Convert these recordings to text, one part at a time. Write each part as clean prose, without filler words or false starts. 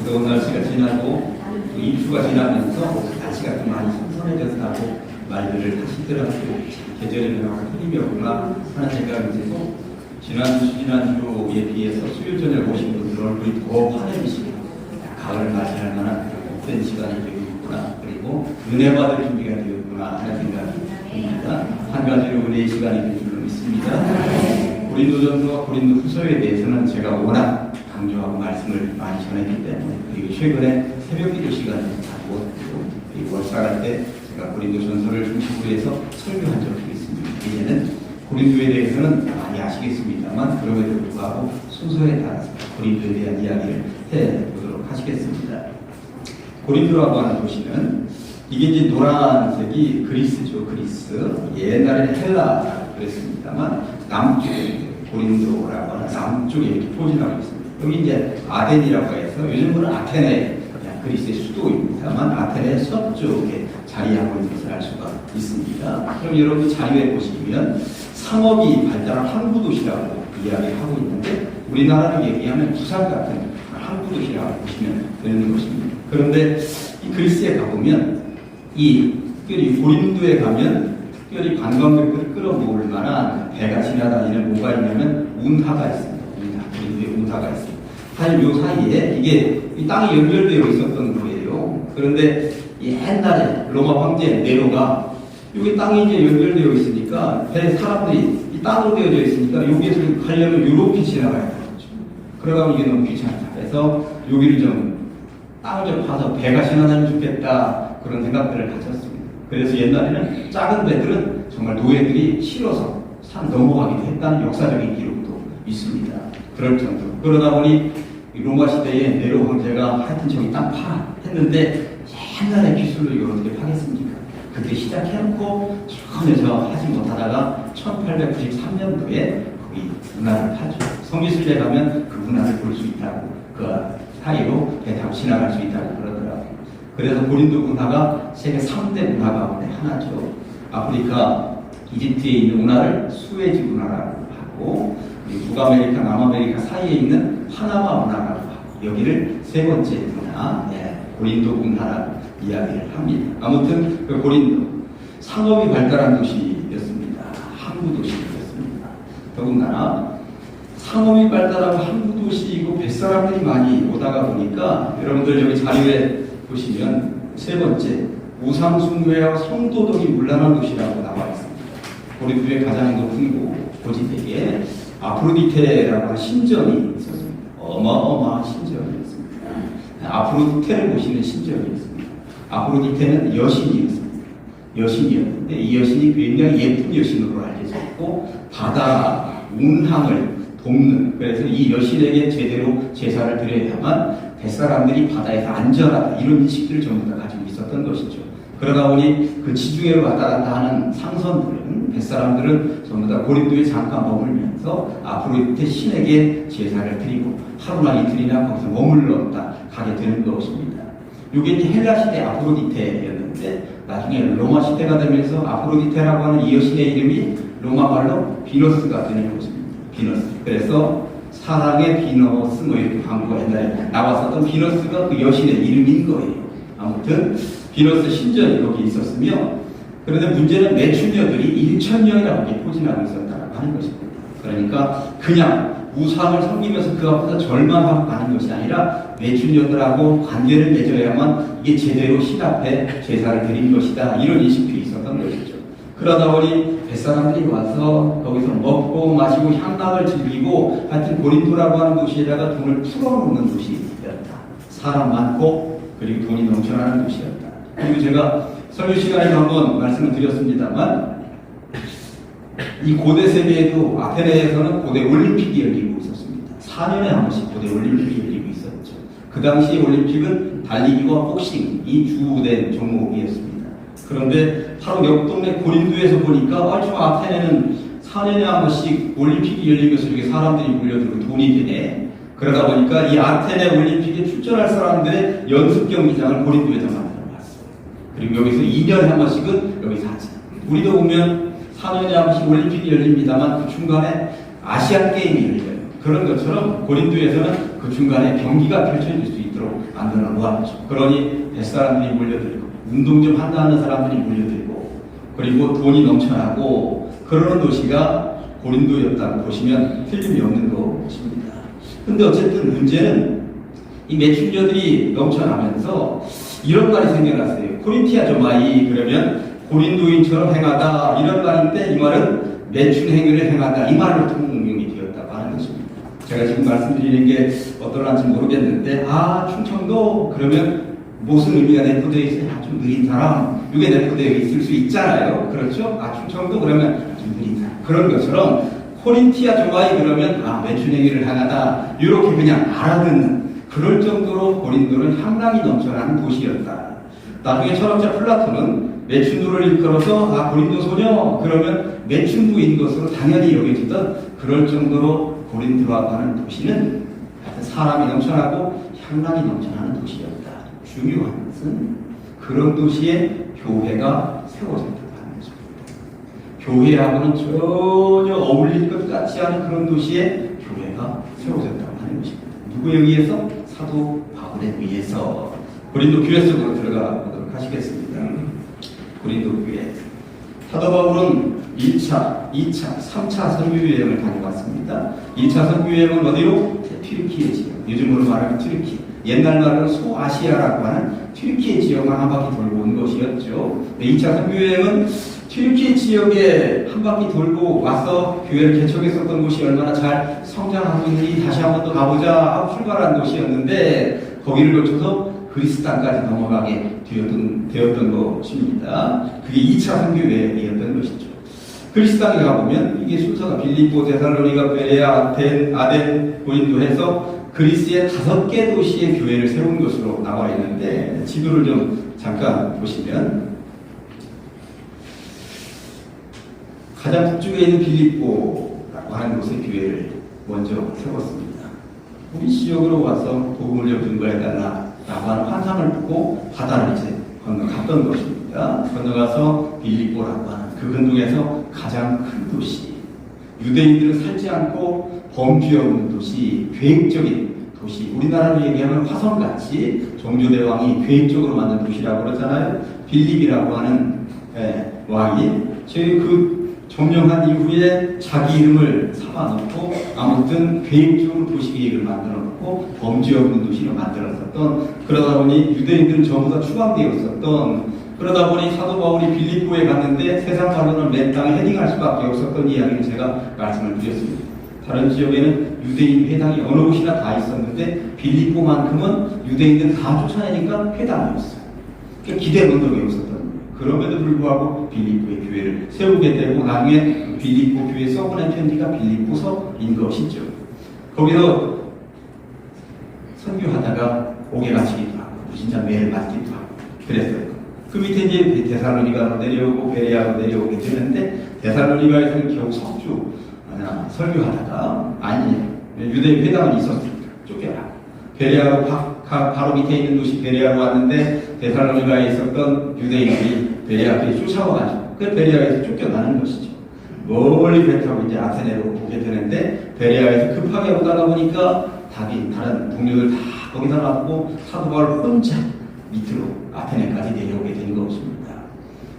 더운 날씨가 지나고 또 입추가 지나면서 날씨가 좀 많이 선선해졌다고 말들을 하시더라고요. 계절이 변화가 흐림이 없구나 하는 생각이 들고 지난주에 비해서 수요일 저녁 오신 분들 얼굴이 더 환해지시고 가을을 맞이할 만한 복된 시간이 되고 있구나, 그리고 은혜 받을 준비가 되었구나 하는 생각이 듭니다. 한 가지로 은혜의 시간이 될 줄로 믿습니다. 고린도전서와 고린도후서에 대해서는 제가 워낙 강조하고 말씀을 많이 전했기 때문에, 그리고 최근에 새벽기도 시간을 가지고 그리고 월사갈 때 제가 고린도전서를 중심으로 해서 설교한 적이 있습니다. 이제는 고린도에 대해서는 많이 아시겠습니다만 그럼에도 불구하고 순서에 따라서 고린도에 대한 이야기를 해보도록 하시겠습니다. 고린도라고 하는 도시는 이게 이제 노란색이 그리스죠. 그리스. 옛날에는 헬라라고 그랬습니다만 남쪽에 고린도라고 하는 남쪽에 이렇게 포진하고 있습니다. 여기 이제 아덴이라고 해서 요즘은 아테네, 그리스의 수도입니다만 아테네 서쪽에 자리하고 있는 것을 알 수가 있습니다. 그럼 여러분 자료에 보시면 상업이 발달한 항구 도시라고 이야기하고 있는데 우리나라로 얘기하면 부산 같은 항구 도시라고 보시면 되는 것입니다. 그런데 이 그리스에 가보면 특별히 고린도에 가면 특별히 관광객들을 끌어모을 만한 배가 지나다니는 뭐가 있냐면 운하가 있습니다. 고린도에 운하가 있습니다. 사실 이 사이에 이게 이 땅이 연결되어 있었던 거예요. 그런데 옛날에 로마 황제 네로가 여기 땅이 이제 연결되어 있으니까 배 사람들이 이 땅으로 되어져 있으니까 여기에서 가려면 이렇게 지나가야 되죠. 그러가면 이게 너무 귀찮다. 그래서 여기를 좀 땅을 좀 파서 배가 지나다니면 좋겠다, 그런 생각들을 가졌습니다. 그래서 옛날에는 작은 배들은 정말 노예들이 실어서 산 넘어가기도 했다는 역사적인 기록도 있습니다. 그럴 정도로. 그러다 보니 로마 시대에 네로 황제가 하여튼 저기 땅 파라 했는데 옛날의 기술로 이걸 어떻게 파겠습니까? 그때 시작해놓고 전에서 하지 못하다가 1893년도에 거기 운하를 파죠. 성지순례 가면 그 운하를 볼 수 있다고, 그 사이로 배 타고 지나갈 수 있다고 그러더라고요. 그래서 고린도 운하가 세계 3대 운하 가운데 하나죠. 아프리카 이집트에 있는 운하를 수에즈 운하라고 하고, 북아메리카 남아메리카 사이에 있는 파나마 운하라고 하고, 여기를 세 번째 운하, 고린도 운하라고 이야기를 합니다. 아무튼 그 고린도 상업이 발달한 도시였습니다. 항구 도시였습니다. 더군다나 상업이 발달하고 항구 도시이고 뱃사람들이 많이 오다가 보니까 여러분들 여기 자료에 보시면 세 번째 우상숭배와 성도덕이 문란한 도시라고 나와 있습니다. 고린도의 가장 높은 고지대에 아프로디테라고 하는 신전이 있었습니다. 어마어마한 신전이었습니다. 아프로디테를 보시는 신전이었습니다. 아프로디테는 여신이었습니다. 여신이었는데 이 여신이 굉장히 예쁜 여신으로 알려져 있고 바다 운항을 돕는, 그래서 이 여신에게 제대로 제사를 드려야만 뱃사람들이 바다에서 안전하다, 이런 인식들을 전부 다 가지고 있었던 것이죠. 그러다 보니 그 지중해로 왔다 갔다 하는 상선들은, 뱃사람들은 전부 다 고린도에 잠깐 머물면서 아프로디테 신에게 제사를 드리고 하루나 이틀이나 거기서 머물렀다 가게 되는 것입니다. 이게 이제 헬라 시대 아프로디테였는데 나중에 로마 시대가 되면서 아프로디테라고 하는 이 여신의 이름이 로마 말로 비너스가 되는 것입니다. 비너스. 그래서 사랑의 비너스 뭐 이렇게 광고가 옛날에 나왔었던 비너스가 그 여신의 이름인 거예요. 아무튼 비너스 신전이 거기 있었으며, 그런데 문제는 매춘녀들이 1,000명이라고 포진하고 있었다고 하는 것입니다. 그러니까 그냥 우상을 섬기면서 그 앞에서 절만하고 가는 것이 아니라 매춘녀들하고 관계를 맺어야만 이게 제대로 신 앞에 제사를 드린 것이다, 이런 인식들이 있었던 것이죠. 그러다 보니 뱃사람들이 와서 거기서 먹고 마시고 향락을 즐기고 하여튼 고린도라고 하는 도시에다가 돈을 풀어놓는 도시였다. 사람 많고 그리고 돈이 넘쳐나는 도시였다. 그리고 제가 설교 시간에 한번 말씀을 드렸습니다만 이 고대 세계에도 아테네에서는 고대 올림픽이 열리고 있었습니다. 4년에 한 번씩 고대 올림픽이 열리고 있었죠. 그 당시 올림픽은 달리기와 복싱이 주된 종목이었습니다. 그런데 바로 옆 동네 고린도에서 보니까 저 아테네는 4년에 한 번씩 올림픽이 열리면서 이렇게 사람들이 몰려들고 돈이 되네. 그러다 보니까 이 아테네 올림픽에 출전할 사람들의 연습 경기장을 고린도에다 만들어놨어요. 그리고 여기서 2년에 한 번씩은 여기서 하죠. 우리도 보면 4년에 한 번씩 올림픽이 열립니다만 그 중간에 아시안 게임이 열려요. 그런 것처럼 고린도에서는 그 중간에 경기가 펼쳐질 수 있도록 만들어 놓았죠. 그러니 뱃사람들이 몰려들고 운동 좀 한다는 사람들이 몰려들고 그리고 돈이 넘쳐나고 그러는 도시가 고린도였다고 보시면 틀림이 없는 것입니다. 근데 어쨌든 문제는 이 매춘녀들이 넘쳐나면서 이런 말이 생겨났어요. 코린티아 조마이 그러면 고린도인처럼 행하다 이런 말인데 이 말은 매춘 행위를 행하다 이 말로 통용이 되었다고 하는 것입니다. 제가 지금 말씀드리는 게 어떨런지 모르겠는데 충청도 그러면 무슨 의미가 내포되어 있어요? 좀 느린 사람 이게 내포되어 있을 수 있잖아요. 그렇죠? 충청도 그러면 좀 느린 사람 그런 것처럼 코린티아 조마이 그러면 매춘 행위를 행하다 이렇게 그냥 알아듣는 그럴 정도로 고린도는 향락이 넘쳐나는 도시였다. 나중에 철학자 플라톤은 매춘부를 일컬어서 고린도 소녀 그러면 매춘부인 것으로 당연히 여겨지던 그럴 정도로 고린도라고 하는 도시는 사람이 넘쳐나고 향락이 넘쳐나는 도시였다. 중요한 것은 그런 도시에 교회가 세워졌다고 하는 것입니다. 교회하고는 전혀 어울릴 것 같지 않은 그런 도시에 교회가 세워졌다고 하는 것입니다. 누구에 의해서? 사도 바울에 의해서. 고린도 교회 속으로 들어가 보도록 하시겠습니다. 고린도 교회. 사도 바울은 1차, 2차, 3차 선교 여행을 다녀왔습니다. 1차 선교 여행은 어디로? 튀르키예 지역. 요즘으로 말하면 튀르키. 옛날 말로 소아시아라고 하는 튀르키예 지역을 한 바퀴 돌고 온 것이었죠. 2차 선교 여행은 튀르키예 지역에 한 바퀴 돌고 와서 교회를 개척했었던 곳이 얼마나 잘 성장하고 있는지 다시 한 번 더 가보자 하고 출발한 곳이었는데 거기를 거쳐서 그리스 땅까지 넘어가게 되었던 것입니다. 그게 2차 선교회였던 것이죠. 그리스 땅에 가보면 이게 순서가 빌립보, 데살로니가, 베레아, 아덴, 고린도 해서 그리스의 5개 도시의 교회를 세운 것으로 나와 있는데 지도를 좀 잠깐 보시면 가장 북쪽에 있는 빌립보라고 하는 곳의 교회를 먼저 세웠습니다. 우리 지역으로 와서 복음을 좀 증거해달라 라고 하는 환상을 보고 바다를 이제 건너갔던 것입니다. 건너가서 빌립보라고 하는 그 근동에서 가장 큰 도시, 유대인들은 살지 않고 범죄 없는 도시, 계획적인 도시, 우리나라로 얘기하면 화성같이 종조대왕이 계획적으로 만든 도시라고 그러잖아요. 빌립이라고 하는 왕이 저희 그 점령한 이후에 자기 이름을 잡아놓고 아무튼 계획적으로 도시 계획을 만들어놓고 범죄 없는 도시를 만들었었던 그러다 보니 유대인들은 전부 다 추방되었었던 그러다 보니 사도 바울이 빌립보에 갔는데 세상 말로는 맨 땅에 헤딩할 수밖에 없었던 이야기를 제가 말씀을 드렸습니다. 다른 지역에는 유대인 회당이 어느 곳이나 다 있었는데 빌립보만큼은 유대인들 다 쫓아내니까 회당이었어요. 그러니까 기대 언덕이 없었던 거예요. 그럼에도 불구하고 빌립보의 교회를 세우게 되고 나중에 빌립보 교회 써보낸 편지가 빌립보서인 것이죠. 거기서 선교하다가 옥에 갇히기도 하고 진짜 매를 맞기도 하고 그랬어요. 그 밑에 이제 데살로니가로 내려오고 베레아로 내려오게 되는데 데살로니가에서는 겨우 석주 설교하다가 유대인 회당은 있었으니까 쫓겨나고 베레아로 바로 밑에 있는 도시 베레아로 왔는데 데살로니가에 있었던 유대인들이 베레아 교회에 쫓아와가지고 그 베레아에서 쫓겨나는 것이죠. 멀리 배 타고 이제 아테네로 오게 되는데 베레아에서 급하게 오다가 보니까 다른 동료들 다 거기다 놨고 사도 바울 혼자 밑으로 아테네까지 내려오게 된 것입니다.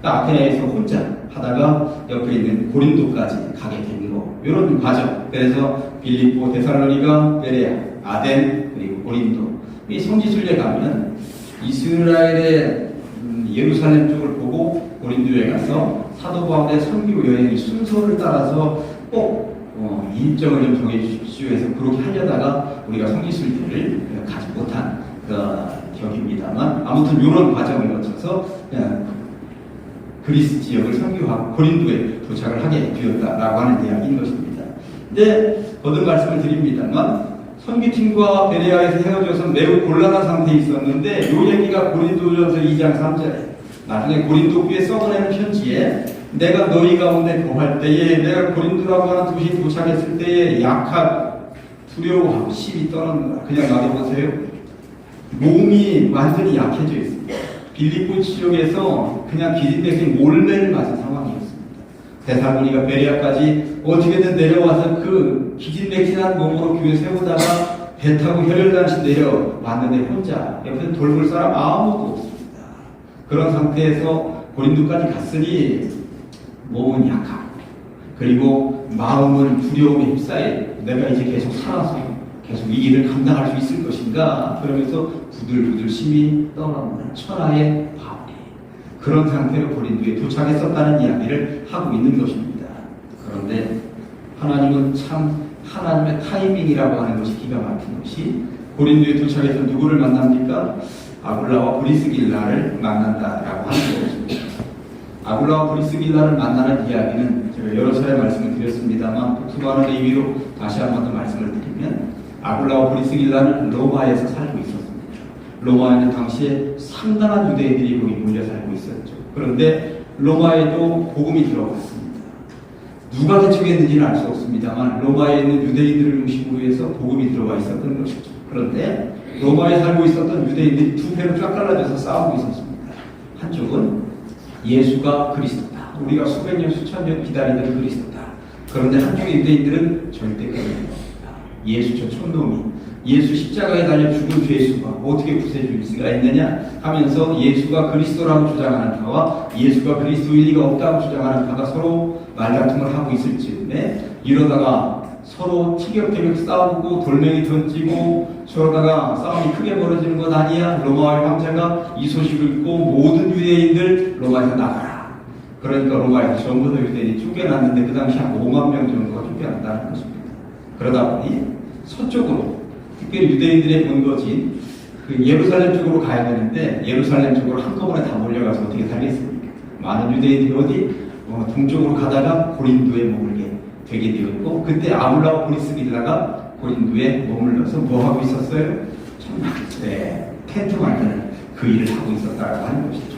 아테네에서 혼자 하다가 옆에 있는 고린도까지 가게 된 거, 이런 과정. 그래서 빌립보, 데살로니가, 베레아, 아덴, 그리고 고린도. 이 성지순례 가면 이스라엘의 예루살렘 쪽을 보고 고린도에 가서 사도 바울의 선교 여행의 순서를 따라서 꼭 일정을 좀 정해주십시오 해서 그렇게 하려다가 우리가 성지순례를 가지 못한 격입니다만 아무튼 이런 과정을 거쳐서 그리스 지역을 선교하고 고린도에 도착을 하게 되었다라고 하는 이야기인 것입니다. 근데 거듭 말씀을 드립니다만 선교팀과 베레아에서 헤어져서 매우 곤란한 상태에 있었는데 이 얘기가 고린도전서 2장 3절에 나중에 고린도 교회에 써보내는 편지에 내가 너희 가운데 거할 때에 내가 고린도라고 하는 도시에 도착했을 때에 약하고 두려워하고 심히 떠는다. 그냥 놔둬보세요. 몸이 완전히 약해져 있습니다. 빌립보 지역에서 그냥 기진맥진 몰매를 맞은 상황이었습니다. 데살로니가 베레아까지 어떻게든 내려와서 그 기진맥진한 몸으로 교회 세우다가 배 타고 혈혈단신 내려왔는데 혼자, 옆에 돌볼 사람 아무도 없습니다. 그런 상태에서 고린도까지 갔으니 몸은 약하고, 그리고 마음은 두려움에 휩싸여 내가 이제 계속 살아서 계속 이 일을 감당할 수 있을 것인가, 그러면서 부들부들 심히 떠나오는 천하의 바울이 그런 상태로 고린도에 도착했었다는 이야기를 하고 있는 것입니다. 그런데 하나님은 참 하나님의 타이밍이라고 하는 것이 기가 막힌 것이, 고린도에 도착해서 누구를 만납니까? 아굴라와 브리스길라를 만난다라고 하는 것입니다. 아굴라와 브리스길라를 만나는 이야기는 제가 여러 차례 말씀을 드렸습니다만 복습하는 의미로 다시 한 번 더 말씀을 드리면, 아굴라와 브리스길라는 로마에서 살고 있었습니다. 로마에는 당시에 상당한 유대인들이 거기 몰려 살고 있었죠. 그런데 로마에도 복음이 들어갔습니다. 누가 개척했는지는 알 수 없습니다만 로마에 있는 유대인들을 중심으로 해서 복음이 들어가 있었던 것이죠. 그런데 로마에 살고 있었던 유대인들이 두 배로 쫙 갈라져서 싸우고 있었습니다. 한쪽은 예수가 그리스도다, 우리가 수백 년 수천 년 기다리던 그리스도다. 그런데 한쪽의 유대인들은 절대 그런 겁니다. 예수 저 촌놈이, 예수 십자가에 달려 죽은 죄수가 어떻게 구세주일 수가 있느냐 하면서 예수가 그리스도라고 주장하는 파와 예수가 그리스도일 리가 없다고 주장하는 파가 서로 말다툼을 하고 있을 즈음에, 이러다가 서로 티격태격 싸우고 돌멩이 던지고 저러다가 싸움이 크게 벌어지는 것 아니야? 로마의 황제가 이 소식을 듣고 모든 유대인들 로마에서 나가라. 그러니까 로마에서 전부 다 유대인이 쫓겨났는데 그 당시 한 5만 명 정도가 쫓겨났다는 것입니다. 그러다 보니 서쪽으로, 특별히 유대인들의 본거지인 그 예루살렘 쪽으로 가야 되는데 예루살렘 쪽으로 한꺼번에 다 몰려가서 어떻게 살겠습니까? 많은 유대인들이 어디? 동쪽으로 가다가 고린도에 머물게 되게 되었고, 그때 아굴라와 브리스길라가 고린도에 머물러서 뭐 하고 있었어요? 텐트 만드는 그 일을 하고 있었다고 하는 것이죠.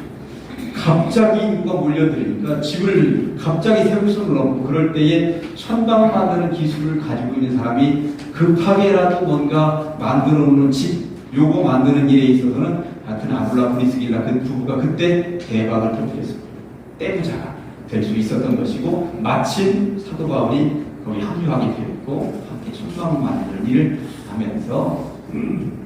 갑자기 누가 몰려들으니까 집을 갑자기 세울 수는 없고, 그럴 때에 천방 만드는 기술을 가지고 있는 사람이 급하게라도 뭔가 만들어 놓는 집, 요거 만드는 일에 있어서는 하여튼 아굴라 브리스길라 그 부부가 그때 대박을 터뜨렸습니다. 떼부자가 될 수 있었던 것이고, 마침 사도 바울이 거기 합류하게 되었고 함께 천방을 만드는 일을 하면서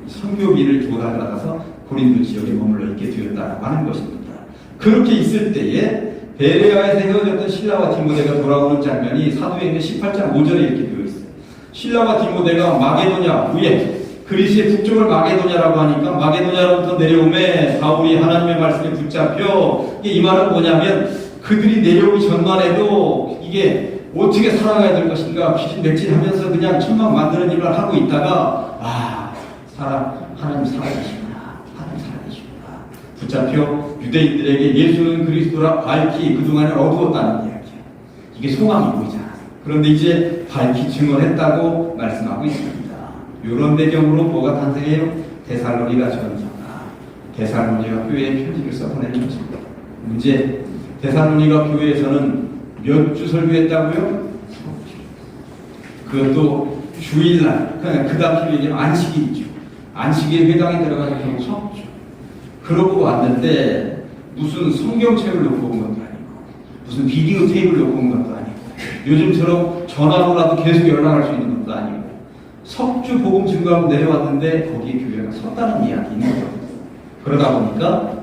선교비를 조달받아서 고린도 지역에 머물러 있게 되었다고 하는 것입니다. 그렇게 있을 때에 베레아에서 헤어졌던 실라와 디모데가 돌아오는 장면이 사도행전 18장 5절에 이렇게 되어 있어요. 실라와 디모데가 마게도냐 후에, 그리스의 북쪽을 마게도냐라고 하니까 마게도냐로부터 내려오매 바울이 하나님의 말씀에 붙잡혀, 이 말은 뭐냐면 그들이 내려오기 전만 해도 이게 어떻게 살아가야 될 것인가 비진맥진하면서 그냥 천막 만드는 일을 하고 있다가 하나님 살아계시구나, 하나님 살아계시구나 붙잡혀 유대인들에게 예수는 그리스도라 밝히 그동안에 어두웠다는 이야기야. 이게 소망이 보이잖아. 그런데 이제 밝히 증언했다고 말씀하고 있습니다. 이런 배경으로 뭐가 탄생해요? 데살로니가 전서가, 데살로니가 교회에 편지를 써보내는 것입니다. 문제, 데살로니가 교회에서는 몇 주 설교했다고요? 그것도 주일날, 그냥 그 다음 주 얘기는 안식일이죠. 안식일 회당에 들어가서 결국 석주. 그러고 왔는데 무슨 성경책을 놓고 온 것도 아니고 무슨 비디오 테이프를 놓고 온 것도 아니고 요즘처럼 전화로라도 계속 연락할 수 있는 것도 아니고 석주 복음 증거하고 내려왔는데 거기에 교회가 섰다는 이야기인 거죠. 그러다 보니까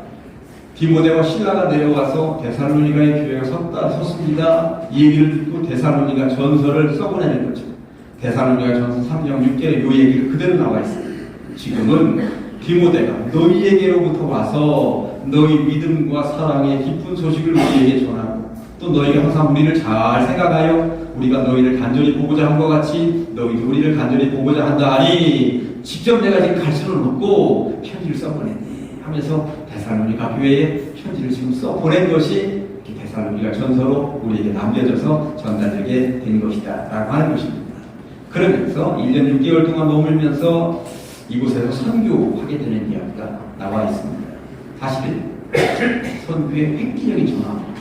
디모데와 실라가 내려와서 데살로니가의 교회가 섰습니다. 이 얘기를 듣고 데살로니가 전서를 써보내는 거죠. 데살로니가 전서 3장 6절에 이 얘기를 그대로 나와 있습니다. 지금은 디모데가 너희에게로부터 와서 너희 믿음과 사랑의 기쁜 소식을 우리에게 전하고, 또 너희가 항상 우리를 잘 생각하여 우리가 너희를 간절히 보고자 한 것 같이 너희도 우리를 간절히 보고자 한다 하니 직접 내가 지금 갈 수는 없고 편지를 써보냈네 하면서 데살로니가 교회에 편지를 지금 써보낸 것이 데살로니가 전서로 우리에게 남겨져서 전달되게 된 것이다 라고 하는 것입니다. 그러면서 1년 6개월 동안 머물면서 이곳에서 선교하게 되는 이야기가 나와 있습니다. 사실은 선교의 획기적인 전환입니다.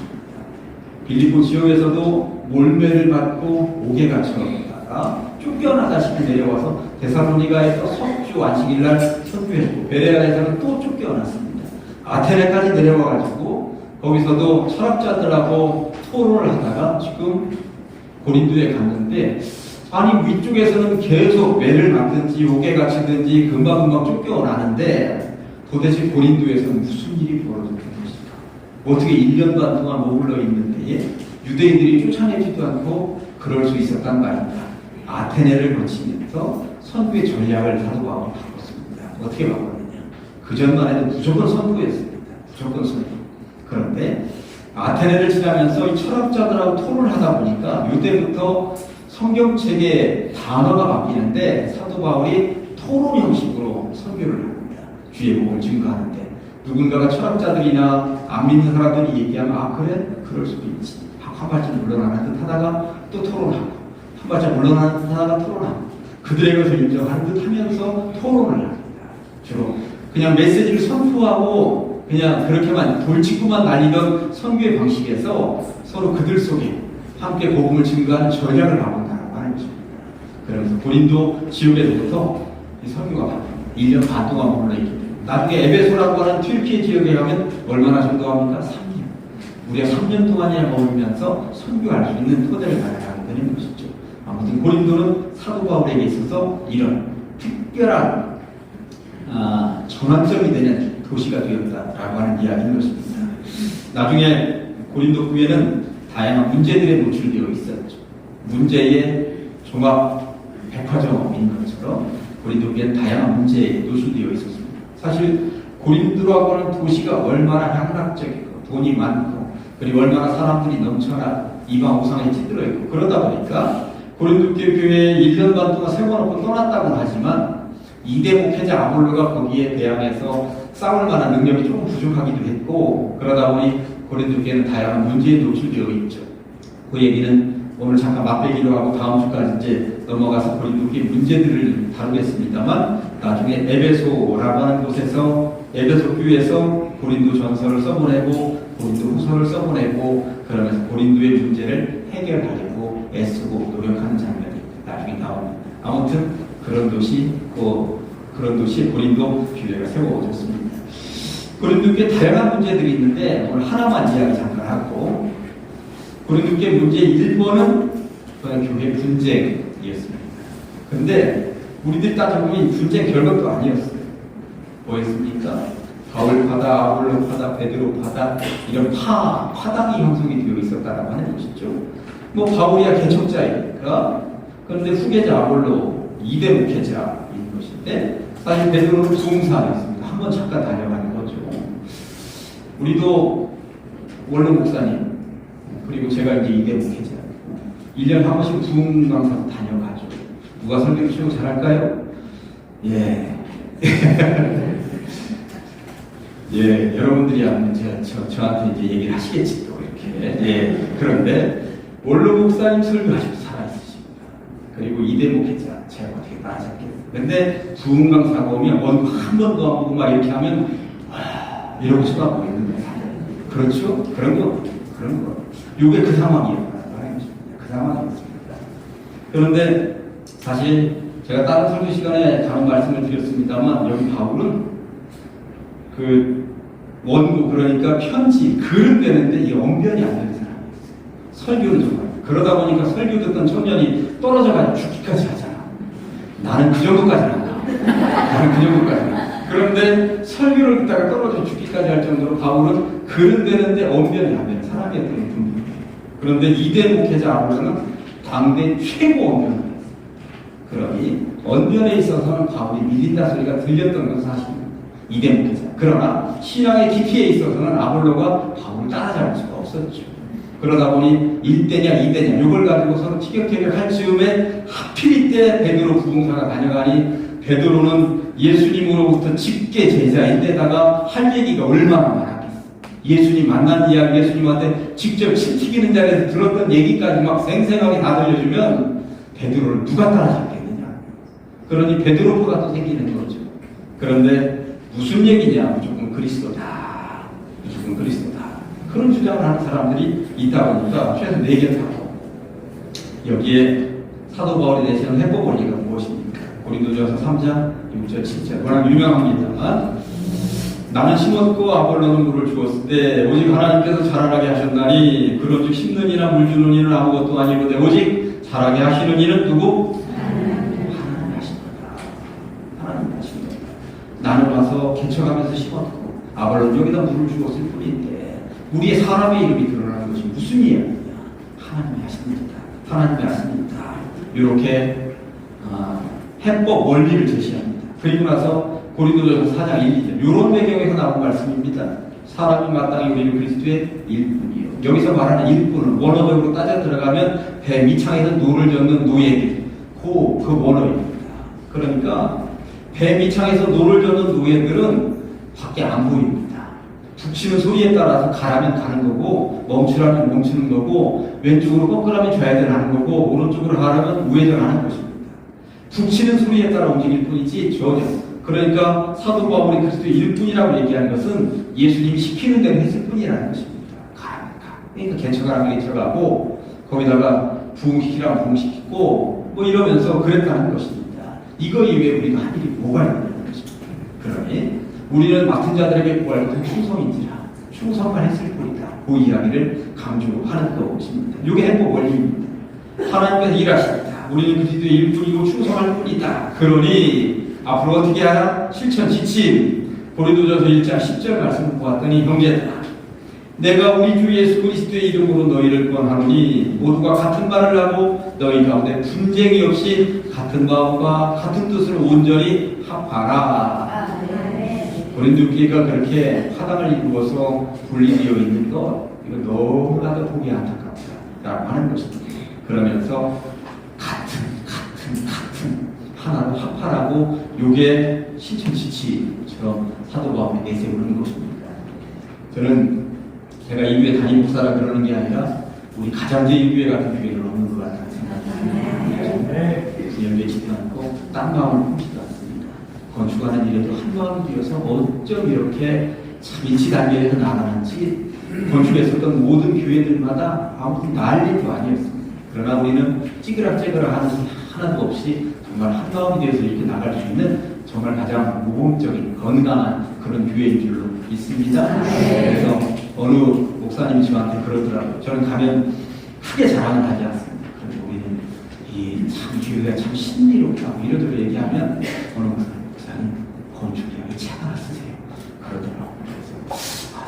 빌립보 지역에서도 몰매를 받고 옥에 갇혀다가 쫓겨나다시피 내려와서 데살로니가에서 석주 안식일날 선교했고, 베레아에서는 또 쫓겨났습니다. 아테네까지 내려와가지고 거기서도 철학자들하고 토론을 하다가 지금 고린도에 갔는데, 아니 위쪽에서는 계속 매를 맞든지 옥에 갇히든지 금방금방 쫓겨나는데 도대체 고린도에서는 무슨 일이 벌어졌던 것일까? 어떻게 1년 반 동안 머물러 있는데 유대인들이 쫓아내지도 않고 그럴 수 있었단 말입니다. 아테네를 거치면서 선교의 전략을 사도 바울이 바꿨습니다. 어떻게 바꿨느냐? 그 전만 해도 무조건 선교였습니다. 무조건 선교. 그런데 아테네를 지나면서 이 철학자들하고 토론을 하다 보니까 이때부터 성경책의 단어가 바뀌는데 사도 바울이 토론 형식으로 선교를 합니다. 주의 복음을 증거하는데 누군가가 철학자들이나 안 믿는 사람들이 얘기하면 아 그래? 그럴 수도 있지. 한 발짝 물러나는 듯 하다가 또 토론하고 한 발짝 물러나는 듯 하다가 토론하고 그들의 것을 인정하는 듯 하면서 토론을 합니다. 주로 그냥 메시지를 선포하고 그냥 그렇게만 돌직구만 날리던 선교의 방식에서 서로 그들 속에 함께 복음을 증거하는 전략을 바꾼다고 하는 것입니다. 그러면서 고린도 지역에서부터 이 선교가 바뀝니다. 1년 반 동안 머물러 있기 때문에 나중에 에베소라고 하는 튀르키예 지역에 가면 얼마나 정도 합니까? 3년. 우리가 3년 동안이나 머물면서 선교할 수 있는 토대를 마련하게 되는 것이죠. 아무튼 고린도는 사도 바울에게 있어서 이런 특별한 전환점이 되는 도시가 되었다라고 하는 이야기인 것입니다. 나중에 고린도 교회는 다양한 문제들에 노출되어 있었죠. 문제의 종합 백화점인 것처럼 고린도 교회는 다양한 문제에 노출되어 있었습니다. 사실 고린도라고 하는 도시가 얼마나 향락적이고 돈이 많고 그리고 얼마나 사람들이 넘쳐나 이방 우상에 찌들어 있고 그러다 보니까 고린도 교회에 1년 반 동안 세워놓고 떠났다고는 하지만 이대 목회자 아볼로가 거기에 대항해서 싸울 만한 능력이 조금 부족하기도 했고 그러다 보니 고린도 교회는 다양한 문제에 노출되어 있죠. 그 얘기는 오늘 잠깐 맛배기로 하고 다음 주까지 이제 넘어가서 고린도 교회 문제들을 다루겠습니다만 나중에 에베소라고 하는 곳에서 에베소 교회에서 고린도 전서를 써보내고 고린도 후서를 써보내고 그러면서 고린도의 문제를 해결하려고 애쓰고 노력하는 장면이 나중에 나옵니다. 아무튼 그런 도시에 고린도 교회가 세워졌습니다. 고린도 교회에 다양한 문제들이 있는데 오늘 하나만 이야기 잠깐 하고 고린도 교회 문제 1번은 그냥 교회 분쟁이었습니다. 그런데 우리들이 따져보면 분쟁 별것도 아니었어요. 뭐였습니까? 바울파다, 아볼로파다, 베드로파다 이런 파당이 형성이 되어 있었다라고 하는 것이죠. 뭐 바울이야 개척자이니까 그런데 후계자 아볼로 2대 목회자인 것인데 사실 베드로는 부흥사였습니다. 한번 잠깐 다녀가는 거죠. 우리도 원로 목사님 그리고 제가 이제 2대 목회자 1년에 한 번씩 부흥 강사 다녀가죠. 누가 설교 치고 잘할까요? 예. 예, 여러분들이 아는 저한테 이제 얘기를 하시겠지 또 이렇게. 예. 그런데 원로 목사님 설교하시고 살아있으십니다. 그리고 2대 목회자 제가 어떻게 따라잡겠어요. 근데 부흥 강사가 오면 한 번 더 하고 막 이렇게 하면 와 이러고 쳐다보고 있는 거예요. 그렇죠? 그런 거. 이게 그 상황이에요. 그 상황이었습니다. 그런데 사실 제가 다른 설교 시간에 다른 말씀을 드렸습니다만 여기 바울은 그 원고 그러니까 편지 글은 되는데 이 언변이 안 되는 사람이었어요. 설교는 정말 그러다 보니까 설교 듣던 청년이 떨어져가지고 죽기까지 하잖아. 나는 그 정도까지는 안 가. 그런데 설교를 듣다가 떨어져 죽기까지 할 정도로 바울은 글은 되는데 언변이 안 되는 사람이었던 분이에요. 그런데 2대 목회자 아볼로는 당대 최고 언변을 그러니 언변에 있어서는 바울이 밀린다 소리가 들렸던 것은 사실입니다. 2대 목회자. 그러나 신앙의 깊이에 있어서는 아볼로가 바울을 따라잡을 수가 없었죠. 그러다 보니 1대냐 2대냐 이걸 가지고 서로 티격태격할 즈음에 하필 이때 베드로 부흥사가 다녀가니 베드로는 예수님으로부터 직계 제자인데다가 할 얘기가 얼마나 많았겠어. 예수님 만난 이야기 예수님한테 직접 침 튀기는 자리에서 들었던 얘기까지 막 생생하게 다 들려주면 베드로를 누가 따라잡겠느냐. 그러니 베드로포가 또 생기는 거죠. 그런데 무슨 얘기냐? 무조건 그리스도다. 그런 주장을 하는 사람들이 있다 보니까 최소 4개 타고 여기에 사도 바울이 내세운 해법 원리가 무엇입니까? 고린도전서 3장 6절 7절 워낙 유명합니다만 나는 심었고 아볼로는 물을 주었을 때 오직 하나님께서 자라나게 하셨나니 그런즉 심는 이나 물 주는 이는 아무것도 아니로되 오직 자라게 하시는 이는 누구? 하나님 하신 거다. 하나님 하신 거다. 나는 와서 개척하면서 심었고 아볼론 여기다 물을 주었을 뿐인데 우리의 사람의 이름이 드러나는 것이 무슨 이야기냐? 하나님이 하십니다. 하나님이 하십니다. 이렇게 해법 원리를 제시합니다. 그리고 나서 고린도전서 4장 1, 2절 이런 배경에서 나온 말씀입니다. 사람이 마땅히 우리는 그리스도의 일꾼이요. 여기서 말하는 일꾼은 원어적으로 따져 들어가면 배 밑창에서 노를 젓는 노예들, 그 원어입니다. 그러니까 배 밑창에서 노를 젓는 노예들은 밖에 안 보입니다. 북치는 소리에 따라서 가라면 가는 거고 멈추라면 멈추는 거고 왼쪽으로 꺾으라면 좌회전하는 거고 오른쪽으로 가라면 우회전하는 것입니다. 북치는 소리에 따라 움직일 뿐이지 전혀. 그러니까 사도 바울이 그리스도의 일꾼이라고 얘기하는 것은 예수님이 시키는 대로 했을 뿐이라는 것입니다. 가라면 가. 그러니까 개척하라면 개척하고 거기다가 부흥시키라면 부흥시키고 뭐 이러면서 그랬다는 것입니다. 이거 이외에 우리가 할 일이 뭐가 있냐는 것입니다. 그러니 우리는 맡은 자들에게 구할 것은 충성인지라 충성만 했을 뿐이다. 그 이야기를 강조하는 것입니다. 이게 해법 원리입니다. 하나님께서 일하십니다. 우리는 그리스도의 일꾼이고 충성할 뿐이다. 그러니 앞으로 어떻게 하라? 실천 지침. 고린도전서 1장 10절 말씀을 보았더니 형제들아 내가 우리 주 예수 그리스도의 이름으로 너희를 권하노니 모두가 같은 말을 하고 너희 가운데 분쟁이 없이 같은 마음과 같은 뜻을 온전히 합하라. 고린도 교회가 그렇게 파당을 이루어서 분리되어 있는 것 이거 너무나도 보기 안타깝다라고 하는 것입니다. 그러면서 같은 하나로 합하라고 요게 실천 지침처럼 사도 바울이 내세우는 것입니다. 저는 제가 이 교회 담임 목사라 그러는 게 아니라 우리 가장제일 교회 같은 교회를 얻는 것 같다는 생각이 듭니다. 연계 짓지 않고 딴 마음을 품지도 않습니다. 건축하는 일에도 한 마음이 되어서 어쩜 이렇게 참 인치 단계에서 나가는지 건축했었던 모든 교회들마다 아무튼 난리도 아니었습니다. 그러나 우리는 찌그락찌그락 하는 하나도 없이 정말 한 마음이 되어서 이렇게 나갈 수 있는 정말 가장 모범적인 건강한 그런 교회인 줄로 믿습니다. 그래서 어느 목사님이 저한테 그러더라고요. 저는 가면 크게 자랑은 하지 않습니다. 그런데 우리는 이 참 교회가 참 신비롭다고 이러더라 얘기하면 어느 목사님 건축이하게 책 하나 쓰세요. 그러더라고요. 그래서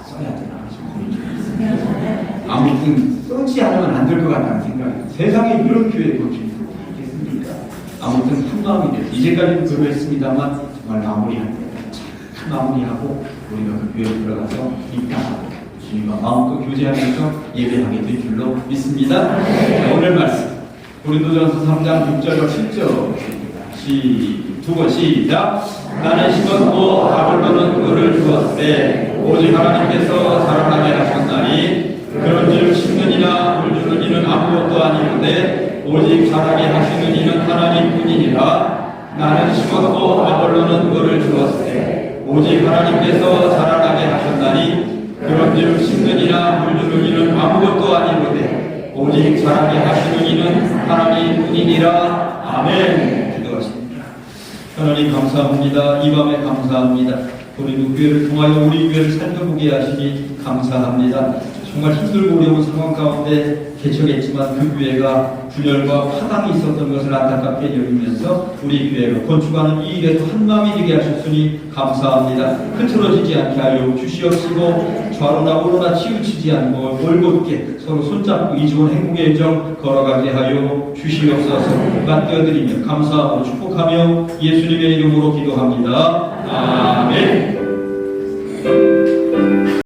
써야 되나 좀 아무튼 쓰지 않으면 안 될 것 같다는 생각이 세상에 이런 교회 건축이 있겠습니까? 아무튼 한 마음이 돼서 이제까지는 그러했습니다만 정말 마무리할 때 잘 마무리하고 우리가 그 교회에 들어가서 입당하고 주님과 마음껏 교제하면서 예배하게 될 줄로 믿습니다. 자, 오늘 말씀 고린도전서 3장 6절과 7절 두 번 시작. 나는 심었고 아볼로는 물을 주었으되 오직 하나님께서 자라나게 하셨나니 그런즉 심는 이나 물 주는 이는 아무것도 아니는데 오직 자라게 하시는 이는 하나님뿐이니라. 나는 심었고 아볼로는 물을 주었으되 오직 하나님께서 자라나게 하셨나니 그런즉 심는 이나 물 주는 이는 아무것도 아니는데 오직 자라게 하시는 이는 하나님뿐이니라. 아멘. 기도하십니다. 하나님 감사합니다. 이 밤에 감사합니다. 고린도 교회를 통하여 우리 교회를 살펴보게 하시니 감사합니다. 정말 힘들고 어려운 상황 가운데 개척했지만 그 교회가 분열과 파당이 있었던 것을 안타깝게 여기면서 우리 교회가 건축하는 이 일에도 한마음이 되게 하셨으니 감사합니다. 흐트러지지 않게 하여 주시옵시고 좌로나 우로나 치우치지 않고 올곧게 서로 손잡고 이 좋은 행복의 여정 걸어가게 하여 주시옵소서. 맞대어드리며 감사하고 축복하며 예수님의 이름으로 기도합니다. 아멘.